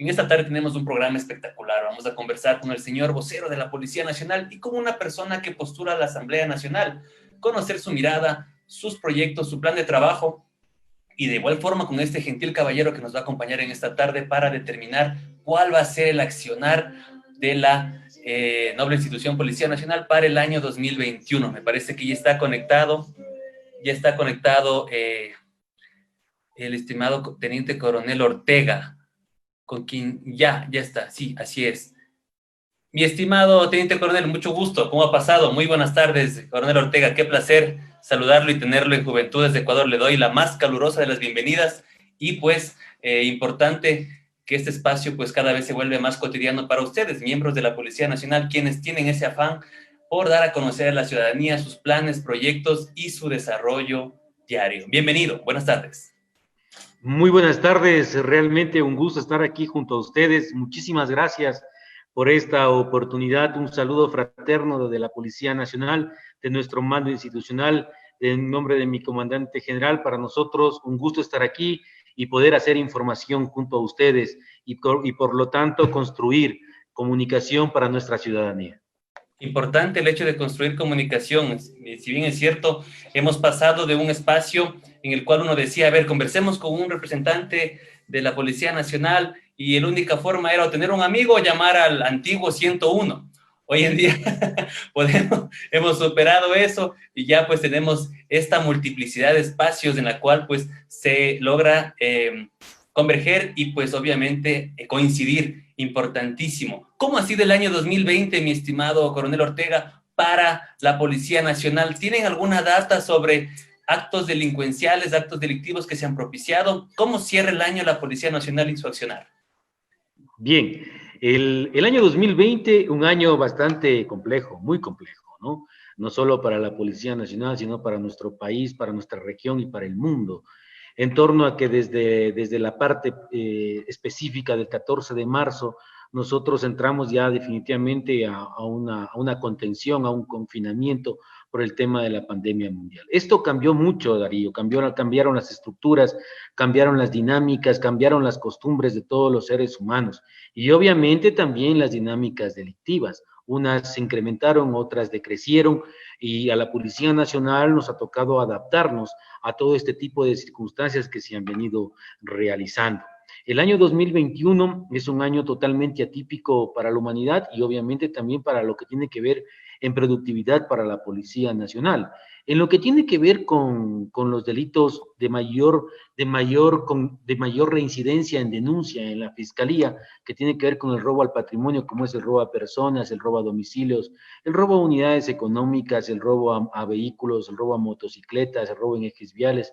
En esta tarde tenemos un programa espectacular. Vamos a conversar con el señor vocero de la Policía Nacional y con una persona que postula a la Asamblea Nacional, conocer su mirada, sus proyectos, su plan de trabajo y de igual forma con este gentil caballero que nos va a acompañar en esta tarde para determinar cuál va a ser el accionar de la noble institución Policía Nacional para el año 2021. Me parece que ya está conectado el estimado Teniente Coronel Ortega, con quien ya está, sí, así es. Mi estimado Teniente Coronel, mucho gusto, ¿cómo ha pasado? Muy buenas tardes, Coronel Ortega, qué placer saludarlo y tenerlo en Juventudes de Ecuador. Le doy la más calurosa de las bienvenidas y pues importante que este espacio pues cada vez se vuelve más cotidiano para ustedes, miembros de la Policía Nacional, quienes tienen ese afán por dar a conocer a la ciudadanía sus planes, proyectos y su desarrollo diario. Bienvenido, buenas tardes. Muy buenas tardes, realmente un gusto estar aquí junto a ustedes. Muchísimas gracias por esta oportunidad. Un saludo fraterno de la Policía Nacional, de nuestro mando institucional, en nombre de mi comandante general. Para nosotros un gusto estar aquí y poder hacer información junto a ustedes y por lo tanto construir comunicación para nuestra ciudadanía. Importante el hecho de construir comunicación. Si bien es cierto, hemos pasado de un espacio en el cual uno decía, a ver, conversemos con un representante de la Policía Nacional y la única forma era o tener un amigo o llamar al antiguo 101. Hoy en día hemos superado eso y ya pues tenemos esta multiplicidad de espacios en la cual pues se logra converger y pues obviamente coincidir. Importantísimo. ¿Cómo ha sido el año 2020, mi estimado Coronel Ortega, para la Policía Nacional? ¿Tienen alguna data sobre actos delincuenciales, actos delictivos que se han propiciado? ¿Cómo cierra el año la Policía Nacional en su accionar? Bien, el año 2020, un año bastante complejo, muy complejo, ¿no? No solo para la Policía Nacional, sino para nuestro país, para nuestra región y para el mundo. En torno a que desde la parte específica del 14 de marzo, nosotros entramos ya definitivamente a una contención, a un confinamiento por el tema de la pandemia mundial. Esto cambió mucho, Darío, cambiaron las estructuras, cambiaron las dinámicas, cambiaron las costumbres de todos los seres humanos y obviamente también las dinámicas delictivas. Unas se incrementaron, otras decrecieron y a la Policía Nacional nos ha tocado adaptarnos a todo este tipo de circunstancias que se han venido realizando. El año 2021 es un año totalmente atípico para la humanidad y obviamente también para lo que tiene que ver en productividad para la Policía Nacional. En lo que tiene que ver con los delitos de mayor reincidencia en denuncia en la Fiscalía, que tiene que ver con el robo al patrimonio, como es el robo a personas, el robo a domicilios, el robo a unidades económicas, el robo a vehículos, el robo a motocicletas, el robo en ejes viales.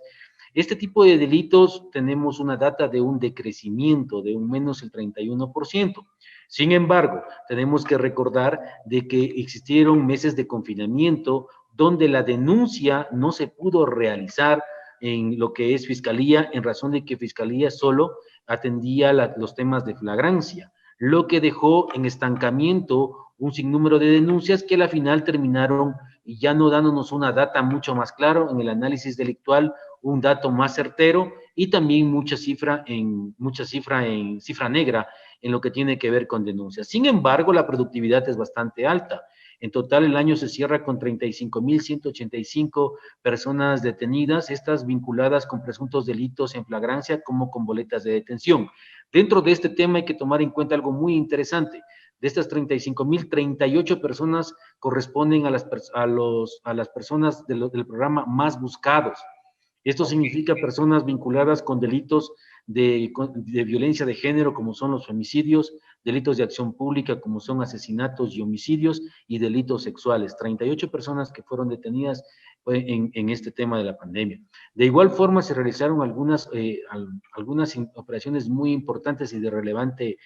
Este tipo de delitos tenemos una data de un decrecimiento de un menos el 31%. Sin embargo, tenemos que recordar de que existieron meses de confinamiento donde la denuncia no se pudo realizar en lo que es Fiscalía, en razón de que Fiscalía solo atendía los temas de flagrancia, lo que dejó en estancamiento un sinnúmero de denuncias que a la final terminaron ya no dándonos una data mucho más claro en el análisis delictual, un dato más certero y también mucha cifra negra en lo que tiene que ver con denuncias. Sin embargo, la productividad es bastante alta. En total, el año se cierra con 35.185 personas detenidas, estas vinculadas con presuntos delitos en flagrancia como con boletas de detención. Dentro de este tema hay que tomar en cuenta algo muy interesante. De estas 35.000, 38 personas corresponden a las personas del programa Más Buscados. Esto significa personas vinculadas con delitos de violencia de género, como son los femicidios, delitos de acción pública, como son asesinatos y homicidios, y delitos sexuales. 38 personas que fueron detenidas en este tema de la pandemia. De igual forma, se realizaron algunas operaciones muy importantes y de relevante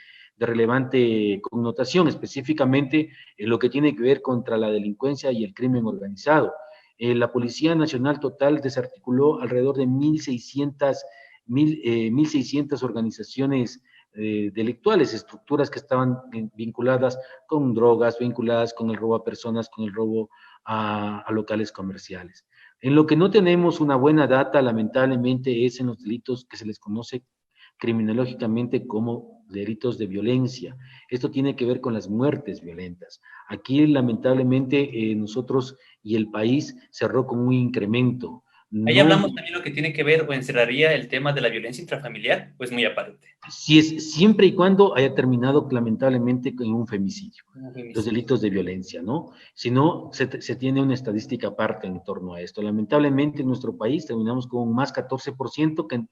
connotación, específicamente en lo que tiene que ver contra la delincuencia y el crimen organizado. La Policía Nacional total desarticuló alrededor de 1.600 organizaciones delictuales, estructuras que estaban vinculadas con drogas, vinculadas con el robo a personas, con el robo a locales comerciales. En lo que no tenemos una buena data, lamentablemente, es en los delitos que se les conoce criminológicamente como delitos de violencia. Esto tiene que ver con las muertes violentas. Aquí, lamentablemente, nosotros y el país cerró con un incremento. Ahí No, hablamos también lo que tiene que ver o encerraría el tema de la violencia intrafamiliar, pues muy aparte. si es siempre y cuando haya terminado lamentablemente en un femicidio, Un los femicidio. delitos de violencia, ¿no? Si no, se tiene una estadística aparte en torno a esto. Lamentablemente en nuestro país terminamos con un más 14%, que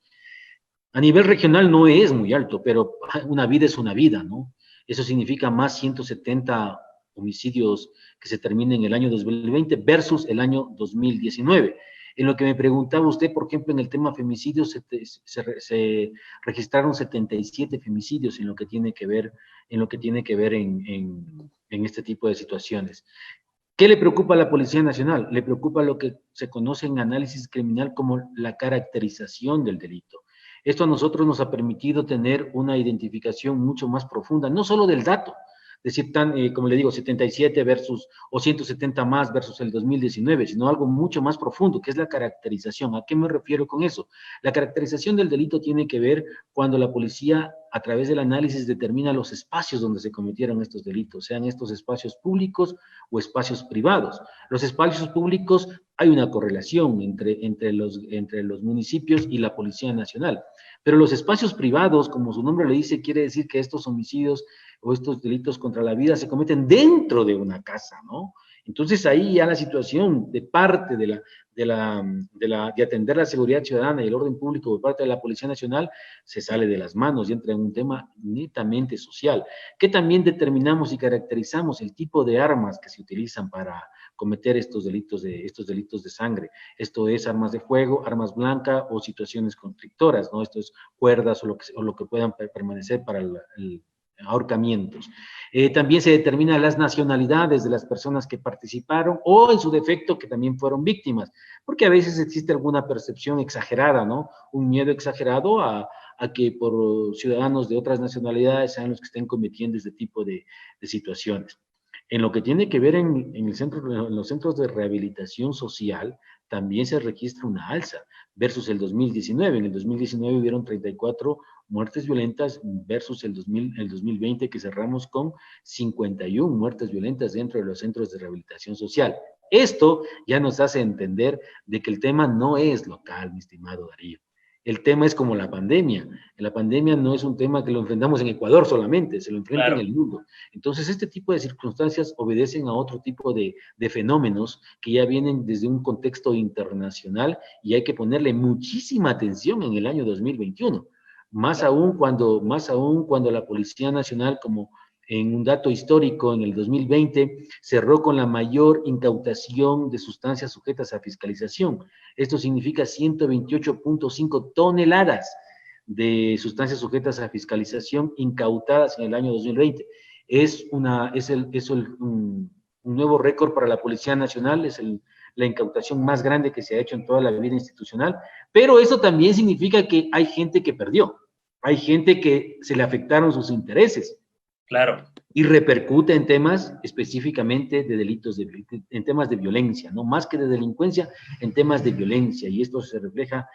a nivel regional no es muy alto, pero una vida es una vida, ¿no? Eso significa más 170 homicidios que se terminen en el año 2020 versus el año 2019. En lo que me preguntaba usted, por ejemplo, en el tema femicidios, se registraron 77 femicidios en lo que tiene que ver, en este tipo de situaciones. ¿Qué le preocupa a la Policía Nacional? Le preocupa lo que se conoce en análisis criminal como la caracterización del delito. Esto a nosotros nos ha permitido tener una identificación mucho más profunda, no solo del dato, decir, como le digo, 77 versus, o 170 más versus el 2019, sino algo mucho más profundo, que es la caracterización. ¿A qué me refiero con eso? La caracterización del delito tiene que ver cuando la policía, a través del análisis, determina los espacios donde se cometieron estos delitos, sean estos espacios públicos o espacios privados. Los espacios públicos, hay una correlación entre los municipios y la Policía Nacional, pero los espacios privados, como su nombre le dice, quiere decir que estos homicidios o estos delitos contra la vida se cometen dentro de una casa, ¿no? Entonces ahí ya la situación de parte de atender la seguridad ciudadana y el orden público por parte de la Policía Nacional se sale de las manos y entra en un tema netamente social, que también determinamos y caracterizamos el tipo de armas que se utilizan para cometer estos delitos de sangre. Esto es armas de fuego, armas blancas o situaciones constrictoras, ¿no? Esto es cuerdas o lo que puedan permanecer para el ahorcamientos. También se determinan las nacionalidades de las personas que participaron o en su defecto que también fueron víctimas, porque a veces existe alguna percepción exagerada, ¿no? Un miedo exagerado a que por ciudadanos de otras nacionalidades sean los que estén cometiendo este tipo de situaciones. En lo que tiene que ver en los centros de rehabilitación social, también se registra una alza versus el 2019. En el 2019 hubieron 34 muertes violentas versus el 2020, que cerramos con 51 muertes violentas dentro de los centros de rehabilitación social. Esto ya nos hace entender de que el tema no es local, mi estimado Darío. El tema es como la pandemia. La pandemia no es un tema que lo enfrentamos en Ecuador solamente, se lo enfrenta en el mundo. Entonces, este tipo de circunstancias obedecen a otro tipo de fenómenos que ya vienen desde un contexto internacional y hay que ponerle muchísima atención en el año 2021. Más aún cuando la Policía Nacional, como en un dato histórico, en el 2020, cerró con la mayor incautación de sustancias sujetas a fiscalización. Esto significa 128.5 toneladas de sustancias sujetas a fiscalización incautadas en el año 2020. Es un nuevo récord para la Policía Nacional, es la incautación más grande que se ha hecho en toda la vida institucional, pero eso también significa que hay gente que perdió, hay gente que se le afectaron sus intereses. Claro. Y repercute en temas específicamente de delitos, en temas de violencia, ¿no? Más que de delincuencia, en temas de violencia. Y esto se refleja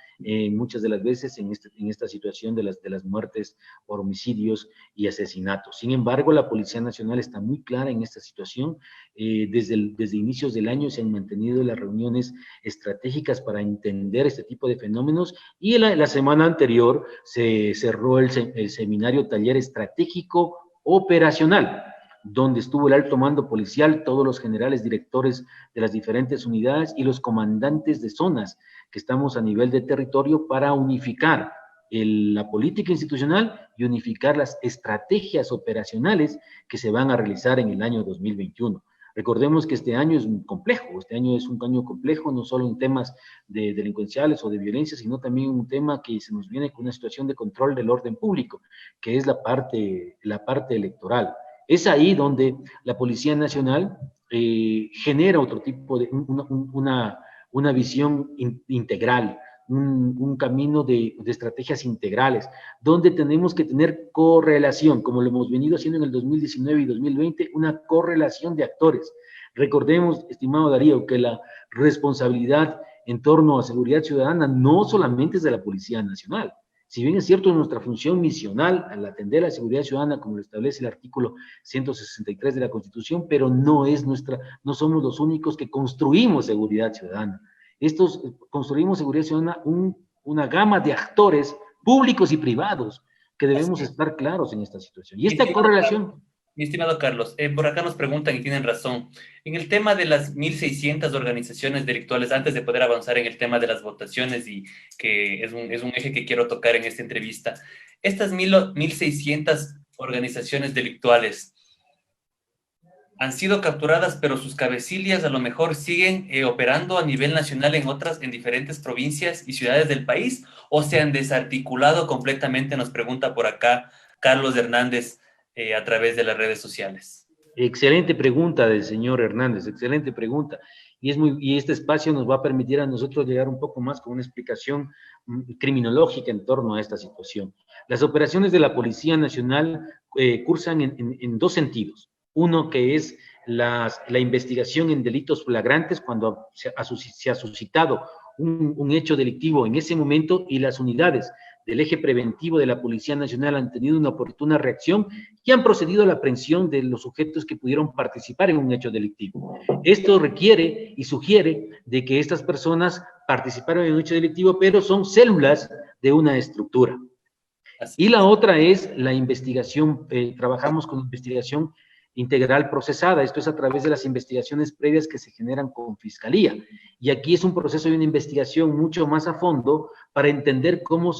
muchas de las veces en esta situación de las muertes por homicidios y asesinatos. Sin embargo, la Policía Nacional está muy clara en esta situación. Desde inicios del año se han mantenido las reuniones estratégicas para entender este tipo de fenómenos y la semana anterior se cerró el seminario taller estratégico operacional, donde estuvo el alto mando policial, todos los generales directores de las diferentes unidades y los comandantes de zonas que estamos a nivel de territorio para unificar la política institucional y unificar las estrategias operacionales que se van a realizar en el año 2021. Recordemos que este año es complejo, este año es un año complejo, no solo en temas de delincuenciales o de violencia, sino también un tema que se nos viene con una situación de control del orden público, que es la parte electoral. Es ahí donde la Policía Nacional genera otro tipo de, una visión integral, un camino de estrategias integrales, donde tenemos que tener correlación, como lo hemos venido haciendo en el 2019 y 2020, una correlación de actores. Recordemos, estimado Darío, que la responsabilidad en torno a seguridad ciudadana no solamente es de la Policía Nacional, Si bien es cierto, nuestra función misional al atender la seguridad ciudadana, como lo establece el artículo 163 de la Constitución, pero no somos los únicos que construimos seguridad ciudadana. Construimos seguridad ciudadana una gama de actores públicos y privados que debemos estar claros en esta situación. Y esta correlación... Mi estimado Carlos, por acá nos preguntan y tienen razón. En el tema de las 1.600 organizaciones delictuales, antes de poder avanzar en el tema de las votaciones, y que es un eje que quiero tocar en esta entrevista, estas 1.600 organizaciones delictuales han sido capturadas, pero sus cabecillas a lo mejor siguen operando a nivel nacional en diferentes provincias y ciudades del país, o se han desarticulado completamente, nos pregunta por acá Carlos Hernández, a través de las redes sociales. Excelente pregunta del señor Hernández, excelente pregunta. Y este espacio nos va a permitir a nosotros llegar un poco más con una explicación criminológica en torno a esta situación. Las operaciones de la Policía Nacional cursan en dos sentidos. Uno, que es la investigación en delitos flagrantes, cuando se ha suscitado un hecho delictivo en ese momento, y las unidades del eje preventivo de la Policía Nacional han tenido una oportuna reacción y han procedido a la aprehensión de los sujetos que pudieron participar en un hecho delictivo. Esto requiere y sugiere de que estas personas participaron en un hecho delictivo, pero son células de una estructura. Y la otra es la investigación, trabajamos con investigación integral procesada, esto es a través de las investigaciones previas que se generan con Fiscalía. Y aquí es un proceso de una investigación mucho más a fondo para entender cómo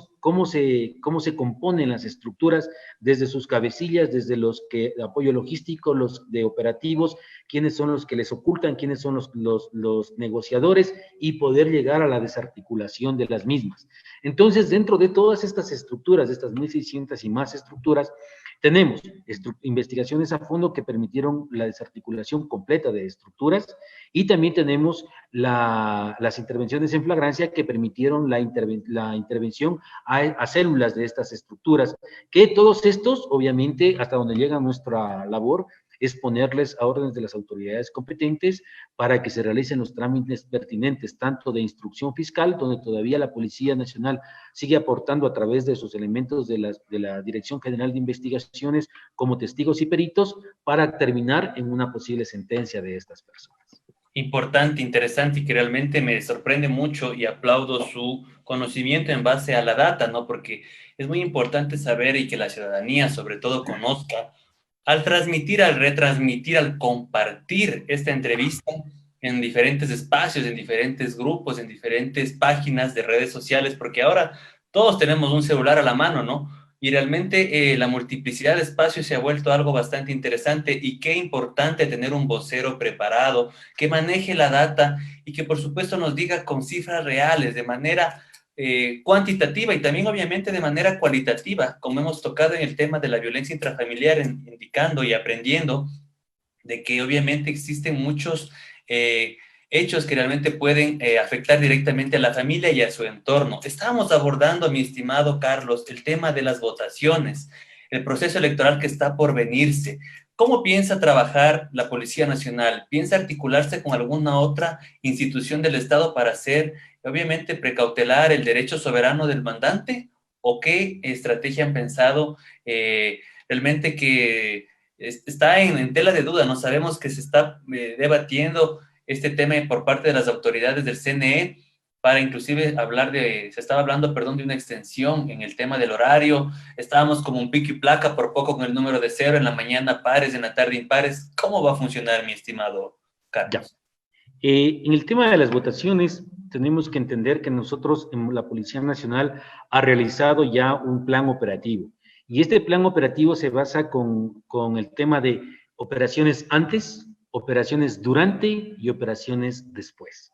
se componen las estructuras desde sus cabecillas, desde los que de apoyo logístico, los de operativos, quiénes son los que les ocultan, quiénes son los negociadores, y poder llegar a la desarticulación de las mismas. Entonces, dentro de todas estas estructuras, de estas 1.600 y más estructuras, tenemos investigaciones a fondo que permitieron la desarticulación completa de estructuras, y también tenemos las intervenciones en flagrancia que permitieron la intervención a células de estas estructuras, que todos estos, obviamente, hasta donde llega nuestra labor, es ponerles a órdenes de las autoridades competentes para que se realicen los trámites pertinentes, tanto de instrucción fiscal, donde todavía la Policía Nacional sigue aportando a través de sus elementos de la Dirección General de Investigaciones como testigos y peritos, para terminar en una posible sentencia de estas personas. Importante, interesante, y que realmente me sorprende mucho, y aplaudo su conocimiento en base a la data, ¿no? Porque es muy importante saber, y que la ciudadanía sobre todo conozca, al transmitir, al retransmitir, al compartir esta entrevista en diferentes espacios, en diferentes grupos, en diferentes páginas de redes sociales, porque ahora todos tenemos un celular a la mano, ¿no? Y realmente la multiplicidad de espacios se ha vuelto algo bastante interesante, y qué importante tener un vocero preparado que maneje la data y que por supuesto nos diga con cifras reales, de manera cuantitativa y también obviamente de manera cualitativa, como hemos tocado en el tema de la violencia intrafamiliar, indicando y aprendiendo de que obviamente existen muchos hechos que realmente pueden afectar directamente a la familia y a su entorno. Estábamos abordando, mi estimado Carlos, el tema de las votaciones, el proceso electoral que está por venirse. ¿Cómo piensa trabajar la Policía Nacional? ¿Piensa articularse con alguna otra institución del Estado para hacer, obviamente, precautelar el derecho soberano del mandante? ¿O qué estrategia han pensado realmente que está en tela de duda? No sabemos que se está debatiendo este tema por parte de las autoridades del CNE, para inclusive se estaba hablando, perdón, de una extensión en el tema del horario. Estábamos como un pico y placa por poco con el número de 0, en la mañana pares, en la tarde impares. ¿Cómo va a funcionar, mi estimado Carlos? En el tema de las votaciones, tenemos que entender que nosotros, en la Policía Nacional, ha realizado ya un plan operativo. Y este plan operativo se basa con el tema de operaciones antes, operaciones durante y operaciones después.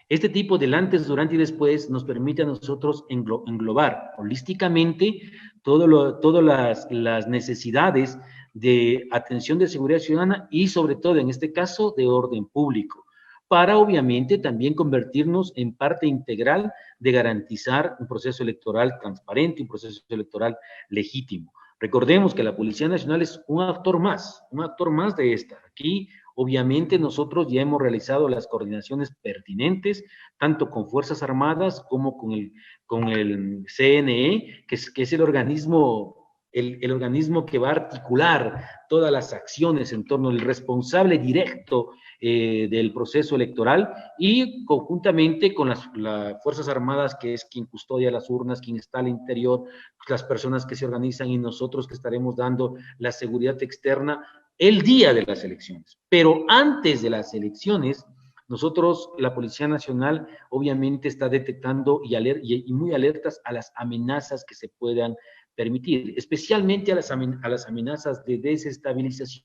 Este tipo del antes, durante y después nos permite a nosotros englobar holísticamente todas las necesidades de atención de seguridad ciudadana y sobre todo en este caso de orden público, para obviamente también convertirnos en parte integral de garantizar un proceso electoral transparente, un proceso electoral legítimo. Recordemos que la Policía Nacional es un actor más de esta. Aquí, obviamente, nosotros ya hemos realizado las coordinaciones pertinentes, tanto con Fuerzas Armadas como con el CNE, que es el organismo que va a articular todas las acciones en torno al responsable directo del proceso electoral, y conjuntamente con las Fuerzas Armadas, que es quien custodia las urnas, quien está al interior, las personas que se organizan, y nosotros que estaremos dando la seguridad externa el día de las elecciones. Pero antes de las elecciones, nosotros, la Policía Nacional, obviamente está detectando y muy alertas a las amenazas que se puedan permitir, especialmente a las amenazas de desestabilización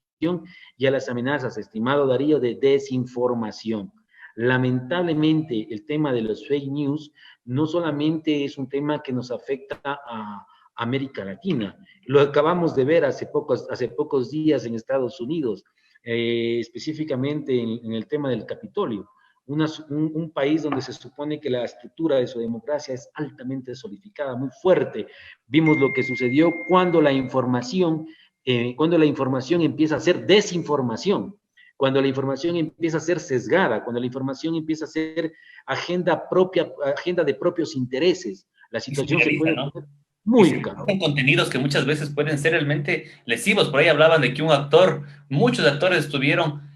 y a las amenazas, estimado Darío, de desinformación. Lamentablemente, el tema de los fake news no solamente es un tema que nos afecta a América Latina, lo acabamos de ver hace pocos días en Estados Unidos, específicamente en el tema del Capitolio. Un país donde se supone que la estructura de su democracia es altamente solidificada, muy fuerte. Vimos lo que sucedió cuando la información empieza a ser desinformación, cuando la información empieza a ser sesgada, cuando la información empieza a ser agenda de propios intereses. La situación se puede ¿no? poner Y muy se caótica. utilizan contenidos que muchas veces pueden ser realmente lesivos. Por ahí hablaban de que muchos actores estuvieron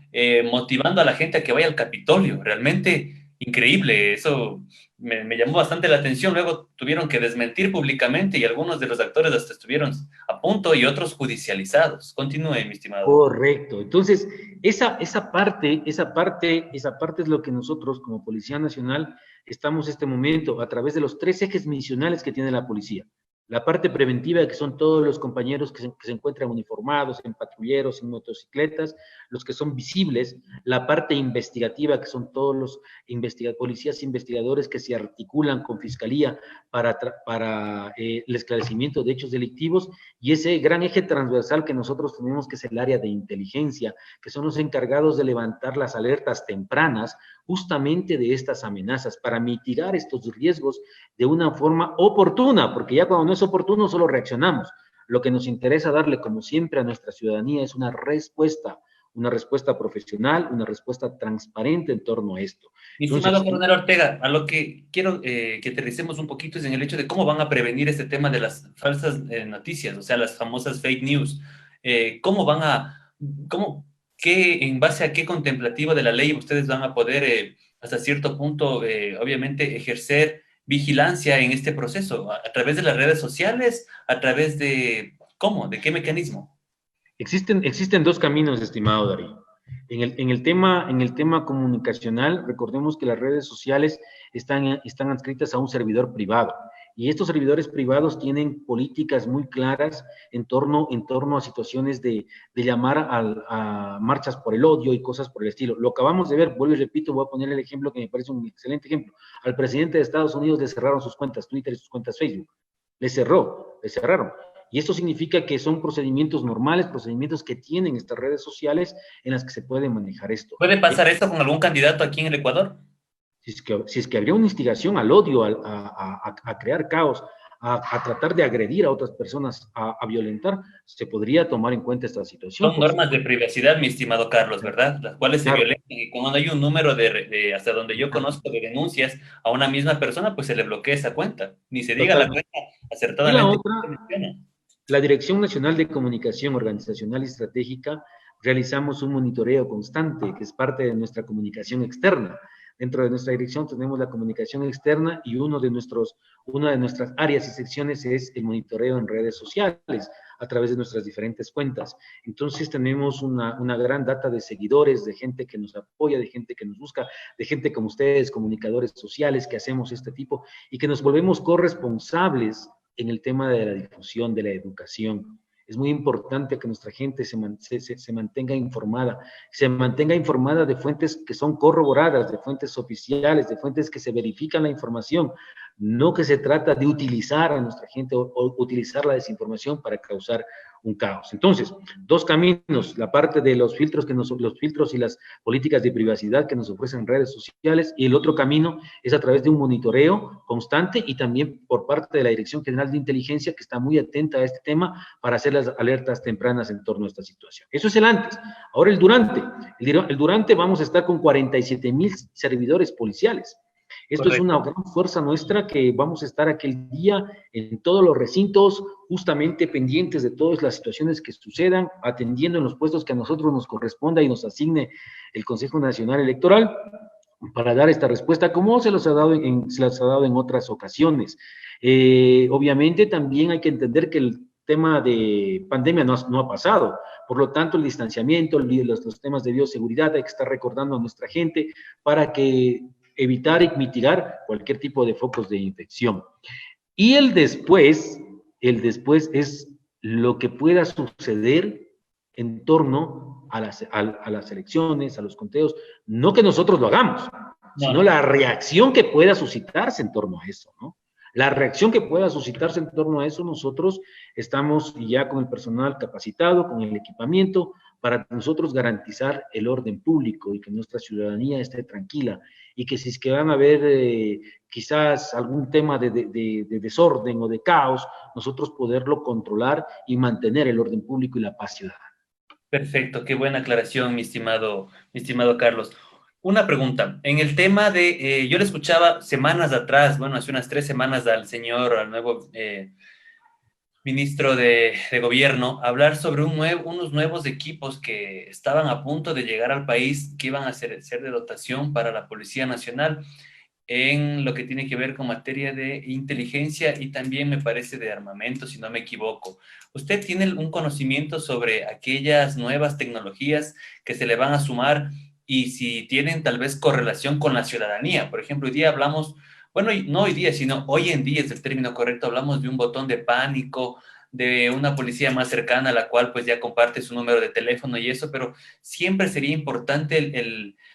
motivando a la gente a que vaya al Capitolio. Realmente increíble. Eso me llamó bastante la atención. Luego tuvieron que desmentir públicamente y algunos de los actores hasta estuvieron a punto y otros judicializados. Continúe, mi estimado. Correcto. Entonces, esa parte es lo que nosotros como Policía Nacional estamos en este momento a través de los 3 ejes misionales que tiene la policía. La parte preventiva, que son todos los compañeros que se encuentran uniformados, en patrulleros, en motocicletas, los que son visibles. La parte investigativa, que son todos los policías investigadores que se articulan con Fiscalía para el esclarecimiento de hechos delictivos. Y ese gran eje transversal que nosotros tenemos, que es el área de inteligencia, que son los encargados de levantar las alertas tempranas justamente de estas amenazas, para mitigar estos riesgos de una forma oportuna, porque ya cuando no es oportuno solo reaccionamos. Lo que nos interesa darle, como siempre, a nuestra ciudadanía es una respuesta profesional, una respuesta transparente en torno a esto. Mi estimado coronel Ortega, a lo que quiero que aterricemos un poquito es en el hecho de cómo van a prevenir este tema de las falsas noticias, o sea, las famosas fake news. ¿Cómo van a, en base a qué contemplativo de la ley ustedes van a poder, hasta cierto punto, obviamente, ejercer vigilancia en este proceso? ¿A través de las redes sociales? ¿A través de cómo? ¿De qué mecanismo? Existen 2 caminos, estimado Darío. En el tema comunicacional, recordemos que las redes sociales están adscritas a un servidor privado, y estos servidores privados tienen políticas muy claras en torno a situaciones de llamar a marchas por el odio y cosas por el estilo. Lo acabamos de ver, vuelvo y repito, voy a poner el ejemplo que me parece un excelente ejemplo. Al presidente de Estados Unidos le cerraron sus cuentas Twitter y sus cuentas Facebook. Le cerraron. Y esto significa que son procedimientos normales, procedimientos que tienen estas redes sociales en las que se puede manejar esto. ¿Puede pasar esto con algún candidato aquí en el Ecuador? Si es que habría una instigación al odio, a crear caos, a tratar de agredir a otras personas, a violentar, se podría tomar en cuenta esta situación. Son normas de privacidad, mi estimado Carlos, ¿verdad? Las cuales se violentan, y cuando hay un número hasta donde yo conozco, de denuncias a una misma persona, pues se le bloquea esa cuenta. Ni se diga la cuenta acertadamente. Y la otra, la Dirección Nacional de Comunicación Organizacional y Estratégica, realizamos un monitoreo constante, que es parte de nuestra comunicación externa. Dentro de nuestra dirección tenemos la comunicación externa, y una de nuestras áreas y secciones es el monitoreo en redes sociales a través de nuestras diferentes cuentas. Entonces tenemos una gran data de seguidores, de gente que nos apoya, de gente que nos busca, de gente como ustedes, comunicadores sociales, que hacemos este tipo y que nos volvemos corresponsables en el tema de la difusión, de la educación. Es muy importante que nuestra gente se mantenga informada de fuentes que son corroboradas, de fuentes oficiales, de fuentes que se verifican la información. no que se trata de utilizar a nuestra gente o utilizar la desinformación para causar un caos. Entonces, dos caminos, la parte de los filtros, los filtros y las políticas de privacidad que nos ofrecen redes sociales, y el otro camino es a través de un monitoreo constante y también por parte de la Dirección General de Inteligencia, que está muy atenta a este tema para hacer las alertas tempranas en torno a esta situación. Eso es el antes. Ahora el durante. El durante vamos a estar con 47,000 servidores policiales. Esto es una gran fuerza nuestra que vamos a estar aquel día en todos los recintos, justamente pendientes de todas las situaciones que sucedan, atendiendo en los puestos que a nosotros nos corresponda y nos asigne el Consejo Nacional Electoral para dar esta respuesta, como se los ha dado en otras ocasiones. Obviamente también hay que entender que el tema de pandemia no ha pasado, por lo tanto el distanciamiento, los temas de bioseguridad, hay que estar recordando a nuestra gente para que evitar y mitigar cualquier tipo de focos de infección. Y el después es lo que pueda suceder en torno a las elecciones, a los conteos, no que nosotros lo hagamos, sino la reacción que pueda suscitarse en torno a eso, ¿no? La reacción que pueda suscitarse en torno a eso, nosotros estamos ya con el personal capacitado, con el equipamiento, para nosotros garantizar el orden público y que nuestra ciudadanía esté tranquila y que si es que van a haber quizás algún tema de desorden o de caos, nosotros poderlo controlar y mantener el orden público y la paz ciudadana. Perfecto, qué buena aclaración, mi estimado Carlos. Una pregunta, en el tema de, yo le escuchaba semanas atrás, bueno, hace unas 3 semanas al nuevo ministro de Gobierno, hablar sobre unos nuevos equipos que estaban a punto de llegar al país, que iban a ser de dotación para la Policía Nacional en lo que tiene que ver con materia de inteligencia y también me parece de armamento, si no me equivoco. ¿Usted tiene un conocimiento sobre aquellas nuevas tecnologías que se le van a sumar y si tienen tal vez correlación con la ciudadanía? Por ejemplo, hoy día hablamos, bueno, no hoy día, sino hoy en día es el término correcto, hablamos de un botón de pánico, de una policía más cercana a la cual pues ya comparte su número de teléfono y eso, pero siempre sería importante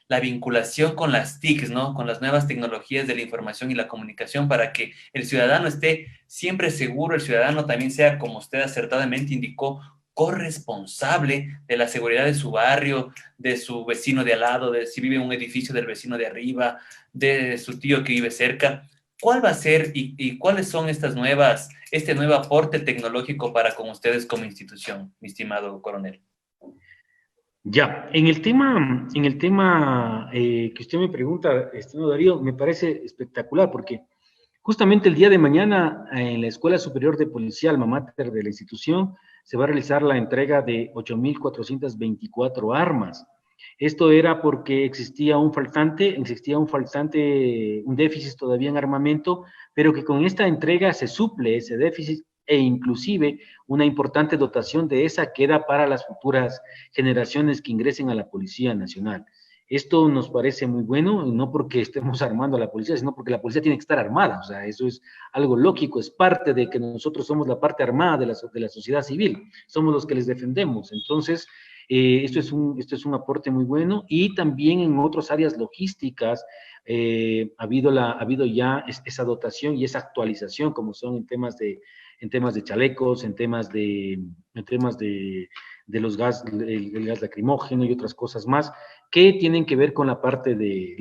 la vinculación con las TICs, ¿no? Con las nuevas tecnologías de la información y la comunicación para que el ciudadano esté siempre seguro, el ciudadano también sea, como usted acertadamente indicó, corresponsable de la seguridad de su barrio, de su vecino de al lado, de si vive en un edificio del vecino de arriba, de su tío que vive cerca. ¿Cuál va a ser y cuáles son este nuevo aporte tecnológico para con ustedes como institución, mi estimado coronel? Ya, en el tema que usted me pregunta, estimado Darío, me parece espectacular porque justamente el día de mañana en la Escuela Superior de Policía, alma mater de la institución, se va a realizar la entrega de 8,424 armas. Esto era porque un déficit todavía en armamento, pero que con esta entrega se suple ese déficit e inclusive una importante dotación de esa queda para las futuras generaciones que ingresen a la Policía Nacional. Esto nos parece muy bueno, no porque estemos armando a la policía, sino porque la policía tiene que estar armada. O sea, eso es algo lógico, es parte de que nosotros somos la parte armada de la sociedad civil, somos los que les defendemos. Entonces, esto es un aporte muy bueno y también en otras áreas logísticas ha habido ya esa dotación y esa actualización, como son en temas de chalecos, en temas de el gas lacrimógeno y otras cosas más que tienen que ver con la parte de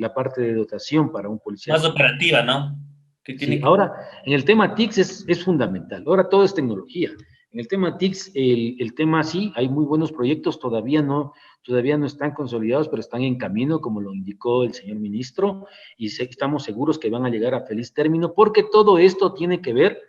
dotación para un policía. Más operativa, ¿no? Sí, ahora, en el tema TICS es fundamental. Ahora todo es tecnología. En el tema TICS, el tema sí, hay muy buenos proyectos, todavía no están consolidados, pero están en camino, como lo indicó el señor ministro, y estamos seguros que van a llegar a feliz término, porque todo esto tiene que ver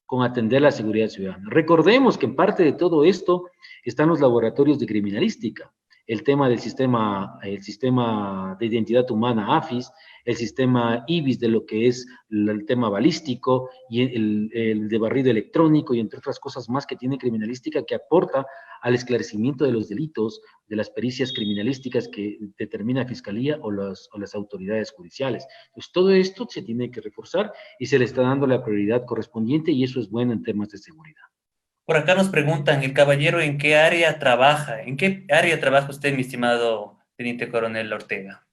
con atender la seguridad ciudadana. Recordemos que en parte de todo esto están los laboratorios de criminalística, el tema del sistema de identidad humana, AFIS, el sistema IBIS de lo que es el tema balístico y el de barrido electrónico y entre otras cosas más que tiene criminalística que aporta al esclarecimiento de los delitos, de las pericias criminalísticas que determina Fiscalía o las autoridades judiciales. Pues todo esto se tiene que reforzar y se le está dando la prioridad correspondiente y eso es bueno en temas de seguridad. Por acá nos preguntan, el caballero, ¿en qué área trabaja? ¿En qué área trabaja usted, mi estimado teniente coronel Ortega?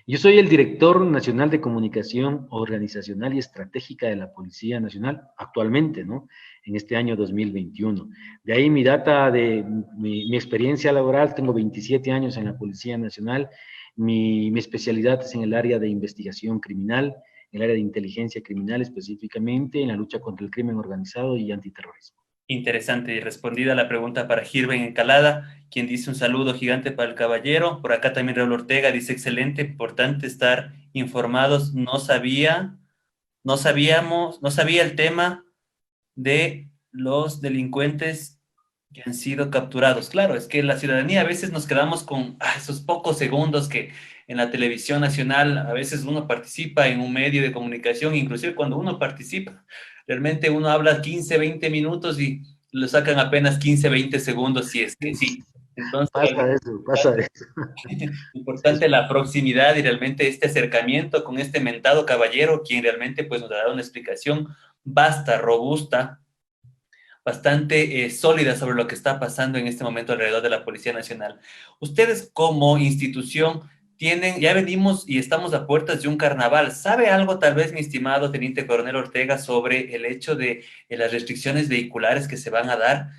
Yo soy el director nacional de comunicación organizacional y estratégica de la Policía Nacional actualmente, ¿no? En este año 2021. De ahí mi data de mi experiencia laboral, tengo 27 años en la Policía Nacional. Mi especialidad es en el área de investigación criminal, en el área de inteligencia criminal específicamente, en la lucha contra el crimen organizado y antiterrorismo. Interesante y respondida la pregunta para Girben Encalada, quien dice un saludo gigante para el caballero. Por acá también Raúl Ortega dice excelente, importante estar informados. No sabía el tema de los delincuentes que han sido capturados. Claro, es que la ciudadanía a veces nos quedamos con esos pocos segundos que en la televisión nacional a veces uno participa en un medio de comunicación, inclusive cuando uno participa, realmente uno habla 15, 20 minutos y lo sacan apenas 15, 20 segundos si es que sí. Entonces, Pasa eso. importante la proximidad y realmente este acercamiento con este mentado caballero, quien realmente pues nos ha dado una explicación vasta, robusta, bastante sólida sobre lo que está pasando en este momento alrededor de la Policía Nacional. Ustedes como institución tienen, ya venimos y estamos a puertas de un carnaval. ¿Sabe algo tal vez, mi estimado Teniente Coronel Ortega, sobre el hecho de las restricciones vehiculares que se van a dar?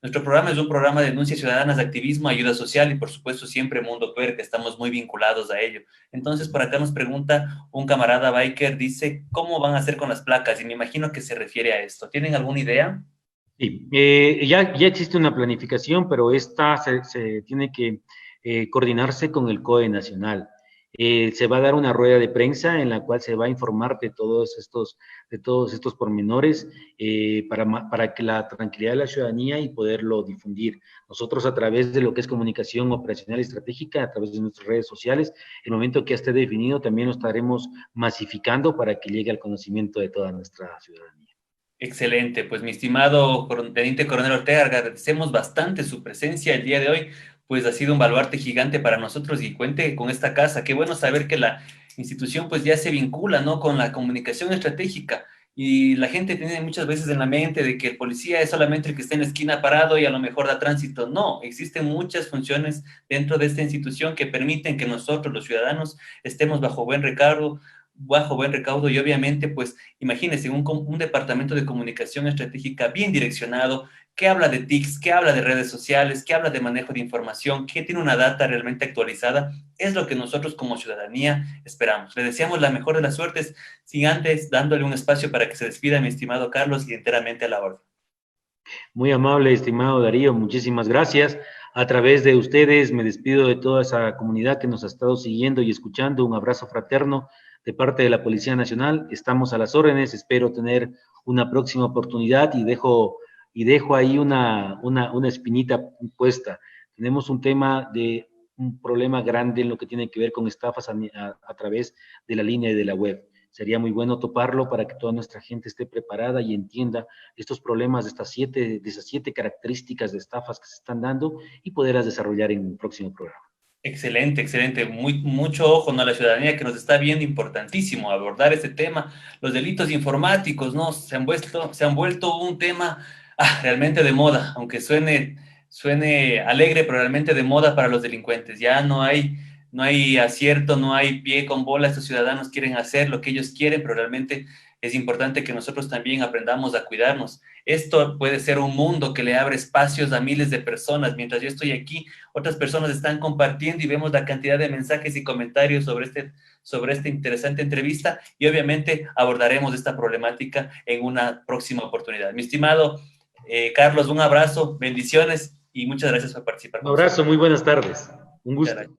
Nuestro programa es un programa de denuncias ciudadanas, de activismo, ayuda social y por supuesto siempre Mundo Queer, que estamos muy vinculados a ello. Entonces por acá nos pregunta un camarada biker, dice, ¿cómo van a hacer con las placas? Y me imagino que se refiere a esto. ¿Tienen alguna idea? Sí, ya existe una planificación, pero esta se tiene que coordinarse con el COE nacional. Se va a dar una rueda de prensa en la cual se va a informar de todos estos pormenores para que la tranquilidad de la ciudadanía y poderlo difundir. Nosotros a través de lo que es comunicación operacional y estratégica, a través de nuestras redes sociales, el momento que esté definido también lo estaremos masificando para que llegue al conocimiento de toda nuestra ciudadanía. Excelente, pues mi estimado Teniente Coronel Ortega, agradecemos bastante su presencia el día de hoy, pues ha sido un baluarte gigante para nosotros y cuente con esta casa. Qué bueno saber que la institución pues ya se vincula, ¿no? Con la comunicación estratégica y la gente tiene muchas veces en la mente de que el policía es solamente el que está en la esquina parado y a lo mejor da tránsito. No, existen muchas funciones dentro de esta institución que permiten que nosotros, los ciudadanos, estemos bajo buen recaudo y obviamente, pues imagínense, un departamento de comunicación estratégica bien direccionado, que habla de TICs, que habla de redes sociales, que habla de manejo de información, que tiene una data realmente actualizada, es lo que nosotros como ciudadanía esperamos. Le deseamos la mejor de las suertes, sin antes dándole un espacio para que se despida mi estimado Carlos y enteramente a la orden. Muy amable, estimado Darío, muchísimas gracias. A través de ustedes me despido de toda esa comunidad que nos ha estado siguiendo y escuchando. Un abrazo fraterno de parte de la Policía Nacional. Estamos a las órdenes, espero tener una próxima oportunidad y dejo ahí una espinita puesta. Tenemos un tema de un problema grande en lo que tiene que ver con estafas a través de la línea y de la web. Sería muy bueno toparlo para que toda nuestra gente esté preparada y entienda estos problemas de esas siete características de estafas que se están dando y poderlas desarrollar en un próximo programa. Excelente, excelente. Mucho ojo, ¿no? A la ciudadanía que nos está viendo, importantísimo abordar este tema. Los delitos informáticos, ¿no? Se han vuelto un tema realmente de moda, aunque suene alegre, pero realmente de moda para los delincuentes. Ya no hay acierto, no hay pie con bola. Estos ciudadanos quieren hacer lo que ellos quieren, pero realmente es importante que nosotros también aprendamos a cuidarnos. Esto puede ser un mundo que le abre espacios a miles de personas. Mientras yo estoy aquí, otras personas están compartiendo y vemos la cantidad de mensajes y comentarios sobre esta interesante entrevista y obviamente abordaremos esta problemática en una próxima oportunidad. Mi estimado Carlos, un abrazo, bendiciones y muchas gracias por participar Un con nosotros. abrazo, muy buenas tardes. Un Muchas gusto. gracias.